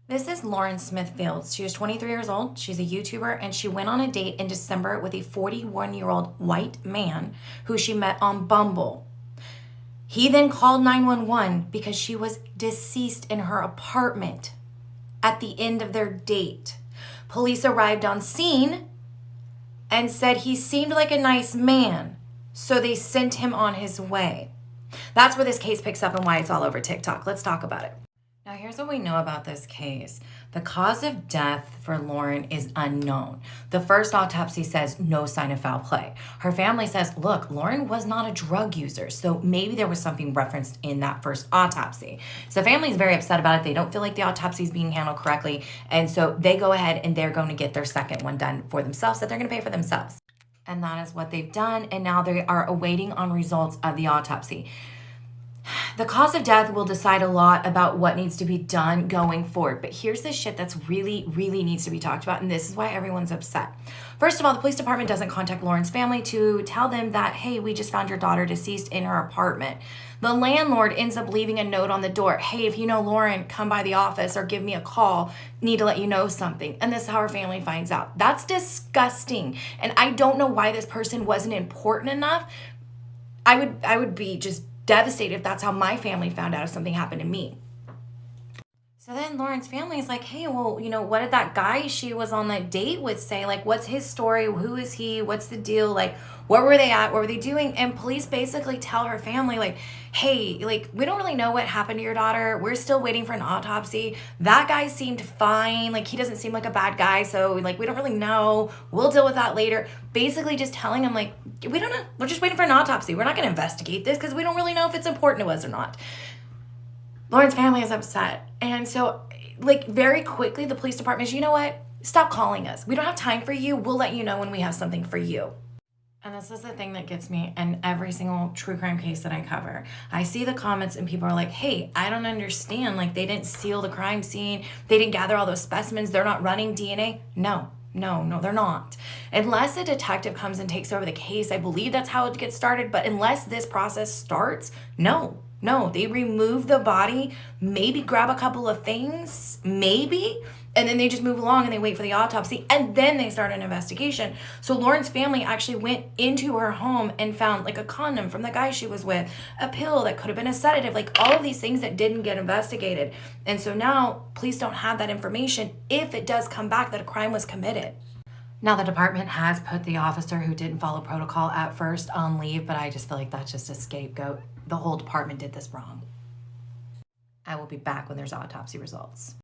This is Lauren Smithfields. She is 23 years old. She's a YouTuber, and she went on a date in December with a 41-year-old white man who she met on Bumble. He then called 911 because she was deceased in her apartment at the end of their date. Police arrived on scene and said he seemed like a nice man, so they sent him on his way. That's where this case picks up and why it's all over TikTok. Let's talk about it. Now, here's what we know about this case. The cause of death for Lauren is unknown. The first autopsy says no sign of foul play. Her family says, look, Lauren was not a drug user, so maybe there was something referenced in that first autopsy. So the family is very upset about it. They don't feel like the autopsy is being handled correctly, and so they go ahead and they're going to get their second one done for themselves that they're going to pay for themselves. And that is what they've done, and now they are awaiting on results of the autopsy. The cause of death will decide a lot about what needs to be done going forward. But here's the shit that's really needs to be talked about, and this is why everyone's upset. First of all, the police department doesn't contact Lauren's family to tell them that, hey, we just found your daughter deceased in her apartment. The landlord ends up leaving a note on the door. Hey, if you know Lauren, come by the office or give me a call. Need to let you know something. And this is how her family finds out. That's disgusting. And I don't know why this person wasn't important enough. I would be just devastated if that's how my family found out if something happened to me. So then Lauren's family is like, hey, well, what did that guy she was on that date with say? Like, what's his story? Who is he? What's the deal? Like, where were they at? What were they doing? And police basically tell her family, like, hey, like, we don't really know what happened to your daughter. We're still waiting for an autopsy. That guy seemed fine. Like, he doesn't seem like a bad guy. So, like, we don't really know. We'll deal with that later. Basically just telling them, like, we don't know. We're just waiting for an autopsy. We're not going to investigate this because we don't really know if it's important to us or not. Lauren's family is upset. And so, like, very quickly, the police department is, you know what? Stop calling us. We don't have time for you. We'll let you know when we have something for you. And this is the thing that gets me in every single true crime case that I cover. I see the comments and people are like, hey, I don't understand. Like, they didn't seal the crime scene. They didn't gather all those specimens. They're not running DNA. No, they're not. Unless a detective comes and takes over the case, I believe that's how it gets started. But unless this process starts, no, they remove the body, maybe grab a couple of things, maybe, and then they just move along and they wait for the autopsy, and then they start an investigation. So Lauren's family actually went into her home and found like a condom from the guy she was with, a pill that could have been a sedative, like all of these things that didn't get investigated. And so now police don't have that information if it does come back that a crime was committed. Now, the department has put the officer who didn't follow protocol at first on leave, but I just feel like that's just a scapegoat. The whole department did this wrong. I will be back when there's autopsy results.